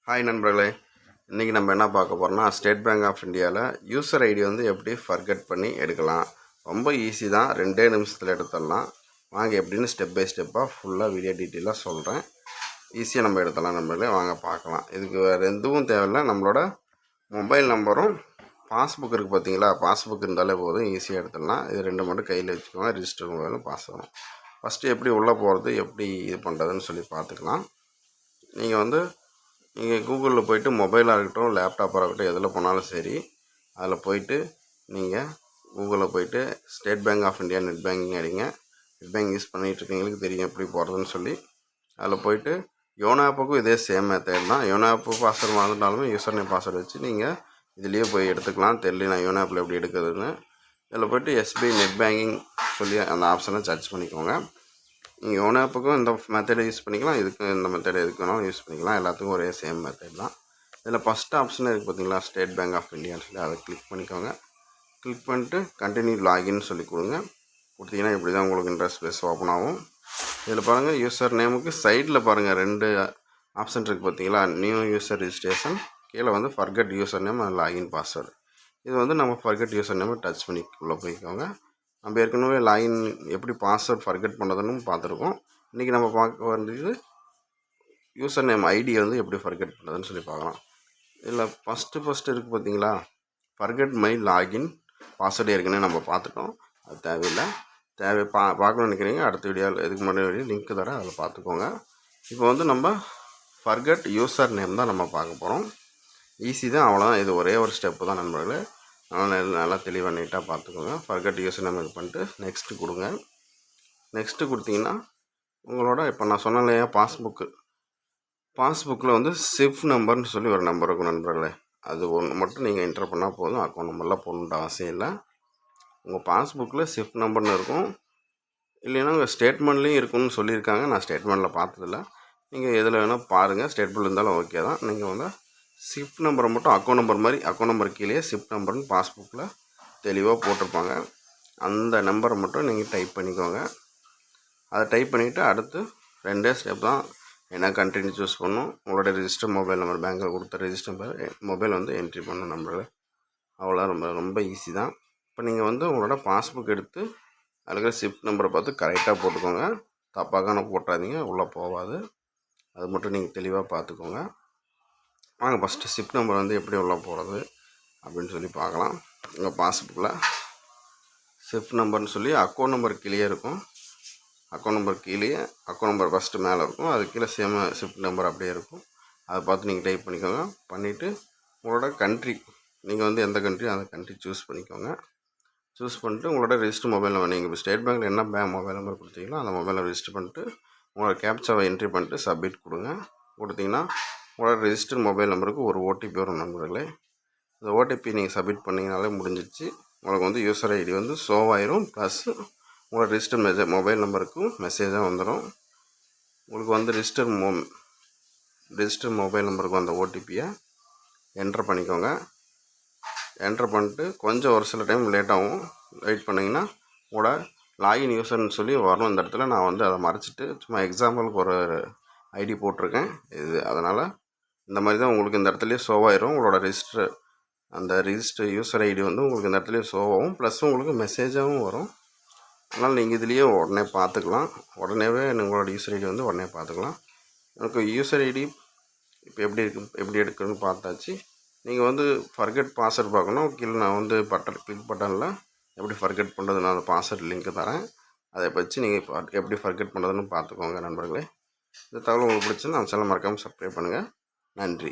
Hi நண்பர்களே, இன்றைக்கி நம்ம என்ன பார்க்க போகிறோம்னா ஸ்டேட் பேங்க் ஆஃப் இந்தியாவில் யூசர் ஐடி வந்து எப்படி ஃபர்கெட் பண்ணி எடுக்கலாம். ரொம்ப ஈஸி தான், 2 நிமிஷத்தில் எடுத்துடலாம். வாங்க எப்படின்னு ஸ்டெப் பை ஸ்டெப்பாக ஃபுல்லாக வீடியோ டீட்டெயிலாக சொல்கிறேன். ஈஸியாக நம்ம எடுத்துடலாம் நண்பர்களே, வாங்க பார்க்கலாம். இதுக்கு வேறு எதுவும் தேவையில்லை, நம்மளோட மொபைல் நம்பரும் பாஸ்புக் இருக்குது பார்த்தீங்களா, பாஸ்புக் இருந்தாலே போதும், ஈஸியாக எடுத்துடலாம். இது 2 மட்டும் கையில் வச்சுக்கோங்க, ரிஜிஸ்டர் மொபைலும் பாஸ் ஆகும். ஃபஸ்ட்டு எப்படி உள்ளே போகிறது, எப்படி இது பண்ணுறதுன்னு சொல்லி பார்த்துக்கலாம். நீங்கள் கூகுளில் போய்ட்டு மொபைலாக இருக்கட்டும், லேப்டாப்பாக இருக்கட்டும், எதில் போனாலும் சரி, அதில் போய்ட்டு நீங்கள் கூகுளில் போய்ட்டு State Bank of India net banking அடிங்க. நெட் பேங்கிங் யூஸ் பண்ணிகிட்ருக்கீங்களுக்கு தெரியும் எப்படி போகிறதுன்னு சொல்லி. அதில் போய்ட்டு யோனோ ஆப்புக்கும் இதே சேம் மெத்தட் தான். யோனோ ஆப்பு பாஸ்வேர்டு மறந்துட்டாலுமே யூசர் நேம் பாஸ்வேர்டு வச்சு நீங்கள் இதுலேயே போய் எடுத்துக்கலாம். தெரியல நான் யோனோ ஆப்பில் எப்படி எடுக்கிறதுன்னு. இதில் போய்ட்டு எஸ்பிஐ நெட் பேங்கிங் சொல்லி அந்த ஆப்ஷனை சர்ச் பண்ணிக்கோங்க. நீங்கள் யோனோ ஆப்புக்கும் இந்த மெத்தடை யூஸ் பண்ணிக்கலாம், இதுக்கும் இந்த மெத்தடை எதுக்கு வேணாலும் யூஸ் பண்ணிக்கலாம். எல்லாத்துக்கும் ஒரே சேம் மெத்தட் தான். இதில் ஃபஸ்ட் ஆப்ஷன் இருக்குது பார்த்தீங்களா, ஸ்டேட் பேங்க் ஆஃப் இந்தியான்னு சொல்லி, அதை கிளிக் பண்ணிக்கோங்க. கிளிக் பண்ணிட்டு கண்டினியூ லாகின் சொல்லி கொடுங்க. கொடுத்தீங்கன்னா இப்படி தான் உங்களுக்கு இன்டர்ஃபேஸ் ஓப்பன் ஆகும். இதில் பாருங்கள், யூசர் நேமுக்கு சைடில் பாருங்கள் 2 ஆப்ஷன் இருக்குது பார்த்தீங்களா, நியூ யூசர் ரிஜிஸ்ட்ரேஷன், கீழே வந்து forget user name and login password. இது வந்து நம்ம ஃபர்கெட் யூசர் நேமை டச் பண்ணி உள்ளே போய்க்கோங்க. நம்ம ஏற்கனவே லாகின் எப்படி பாஸ்வேர்ட் ஃபர்கெட் பண்ணுறதுன்னு பார்த்துருக்கோம். இன்றைக்கி நம்ம பார்க்க வேண்டியது யூசர் நேம் ஐடியை வந்து எப்படி ஃபர்கெட் பண்ணுறதுன்னு சொல்லி பார்க்கலாம். இதில் ஃபஸ்ட்டு இருக்குது பார்த்தீங்களா, ஃபர்கெட் மை லாகின் பாஸ்வேர்டு ஏற்கனவே நம்ம பார்த்துட்டோம், அது தேவையில்லை. பார்க்கணும்னு நினைக்கிறீங்க, அடுத்த வீடியோவில் இதுக்கு முன்னாடி லிங்க் தரேன், அதில் பார்த்துக்கோங்க. இப்போ வந்து நம்ம ஃபர்கெட் யூசர் நேம் தான் நம்ம பார்க்க போகிறோம். ஈஸி தான், அவ்வளோதான். இது ஒரே ஒரு ஸ்டெப்பு தான் நண்பர்களே. நல்லா தெளிவாக நீட்டாக பார்த்துக்கோங்க. ஃபர்கெட் யூசர் நேம் இது பண்ணிட்டு நெக்ஸ்ட்டு கொடுங்க. நெக்ஸ்ட்டு கொடுத்தீங்கன்னா உங்களோட இப்போ நான் சொன்னேன் இல்லையா, பாஸ்புக்கில் வந்து சிஃப் நம்பர்னு சொல்லி ஒரு நம்பர் இருக்கும் நண்பர்களே. அது ஒன்று மட்டும் நீங்கள் என்டர் பண்ணால் போதும், அக்கௌண்ட் நம்பர்லாம் போடணுன்ற அவசியம் இல்லை. உங்கள் பாஸ்புக்கில் சிஃப் நம்பர்னு இருக்கும், இல்லைன்னா உங்கள் ஸ்டேட்மெண்ட்லேயும் இருக்குன்னு சொல்லியிருக்காங்க. நான் ஸ்டேட்மெண்ட்டில் பார்த்ததில்ல, நீங்கள் எதில் வேணால் பாருங்கள். ஸ்டேட்மெண்ட் இருந்தாலும் ஓகே தான். நீங்கள் வந்து ஷிஃப்ட் நம்பரை மட்டும் அக்கௌண்ட் நம்பர் மாதிரி, அக்கௌண்ட் நம்பர் கீழே ஷிஃப்ட் நம்பர்னு பாஸ்புக்கில் தெளிவாக போட்டிருப்பாங்க. அந்த நம்பரை மட்டும் நீங்கள் டைப் பண்ணிக்கோங்க. அதை டைப் பண்ணிவிட்டு அடுத்து 2 ஸ்டெப் தான். என்ன கண்ட்ரின்னு சூஸ் பண்ணணும், உங்களோட ரிஜிஸ்டர் மொபைல் நம்பர், பேங்கில் கொடுத்த ரிஜிஸ்டர் மொபைல் வந்து என்ட்ரி பண்ணணும் நம்பர். அவ்வளோ ரொம்ப ஈஸி தான். இப்போ நீங்கள் வந்து உங்களோட பாஸ்புக் எடுத்து அதுக்கு ஷிஃப்ட் நம்பரை பார்த்து கரெக்டாக போட்டுக்கோங்க. தப்பாக போட்டாதீங்க, உள்ளே போகாது. அது மட்டும் நீங்கள் தெளிவாக பார்த்துக்கோங்க. வாங்க ஃபஸ்ட்டு ஷிஃப்ட் நம்பர் வந்து எப்படி உள்ளே போகிறது அப்படின்னு சொல்லி பார்க்கலாம். உங்கள் பாஸ்புக்கில் ஷிஃப்ட் நம்பர்னு சொல்லி அக்கௌண்ட் நம்பர் கீழே இருக்கும். அக்கௌண்ட் நம்பர் கீழே அக்கௌண்ட் நம்பர் ஃபஸ்ட்டு மேலே இருக்கும், அது கீழே சேம் ஷிஃப்ட் நம்பர் அப்படியே இருக்கும். அதை பார்த்து நீங்கள் டைப் பண்ணிக்கோங்க. பண்ணிவிட்டு உங்களோட கண்ட்ரி, நீங்கள் வந்து எந்த கண்ட்ரி அந்த கண்ட்ரி சூஸ் பண்ணிக்கோங்க. சூஸ் பண்ணிட்டு உங்களோட ரிஜிஸ்டர் மொபைல் நம்பர், நீங்கள் இப்போ ஸ்டேட் பேங்க்கில் என்ன மொபைல் நம்பர் கொடுத்தீங்களோ அந்த மொபைலை ரிஜிஸ்டர் பண்ணிட்டு உங்களோட கேப்சாவை என்ட்ரி பண்ணிட்டு சப்மிட் கொடுங்க. கொடுத்தீங்கன்னா உங்களோட ரிஜிஸ்டர் மொபைல் நம்பருக்கு ஒரு ஓடிபி வரும் நண்பர்களே. இந்த ஓடிபி நீங்கள் சப்மிட் பண்ணிங்கனாலே முடிஞ்சிச்சு. உங்களுக்கு வந்து யூசர் ஐடி வந்து ஷோவாயிரும், ப்ளஸ் உங்களோட ரிஜிஸ்டர் மொபைல் நம்பருக்கும் மெசேஜாக வந்துடும். உங்களுக்கு வந்து ரிஜிஸ்டர் மொபைல் நம்பருக்கு வந்த ஓடிபியை என்ட்ரு பண்ணிக்கோங்க. என்ட்ரு பண்ணிட்டு கொஞ்சம் ஒரு சில டைம் லேட்டாகும், வெயிட் பண்ணிங்கன்னா உங்களோட லாகின் யூசர்னு சொல்லி வரணும். இந்த இடத்துல நான் வந்து அதை மறைச்சிட்டு சும்மா எக்ஸாம்பிளுக்கு ஒரு ஐடி போட்டிருக்கேன் இது, அதனால் இந்த மாதிரி தான் உங்களுக்கு இந்த இடத்துலையே ஷோவாயிரும். உங்களோட ரிஜிஸ்டர் யூசர் ஐடி வந்து உங்களுக்கு இந்த இடத்துலையே ஷோவாகும், ப்ளஸ் உங்களுக்கு மெசேஜாகவும் வரும். அதனால் நீங்கள் இதுலேயே உடனே பார்த்துக்கலாம். உடனேவே உங்களோட யூசர் ஐடி வந்து உடனே பார்த்துக்கலாம். எனக்கு யூசர் ஐடி இப்போ எப்படி எடுக்கணும்னு பார்த்தாச்சு. நீங்கள் வந்து ஃபர்கெட் பாஸ்வேர்டு பார்க்கணும், கீழே நான் வந்து கிளிக் பட்டனில் எப்படி ஃபர்கெட் பண்ணுறது நான் அந்த பாஸ்வேர்டு லிங்க் தரேன். அதை வச்சு நீங்கள் எப்படி ஃபர்கெட் பண்ணுறதுன்னு பார்த்துக்கோங்க நண்பர்களே. இந்த தகவல் உங்களுக்கு பிடிச்சுன்னா நம்ம சேனல் மறக்காமல் சப்ஸ்கிரைப் பண்ணுங்கள். நன்றி.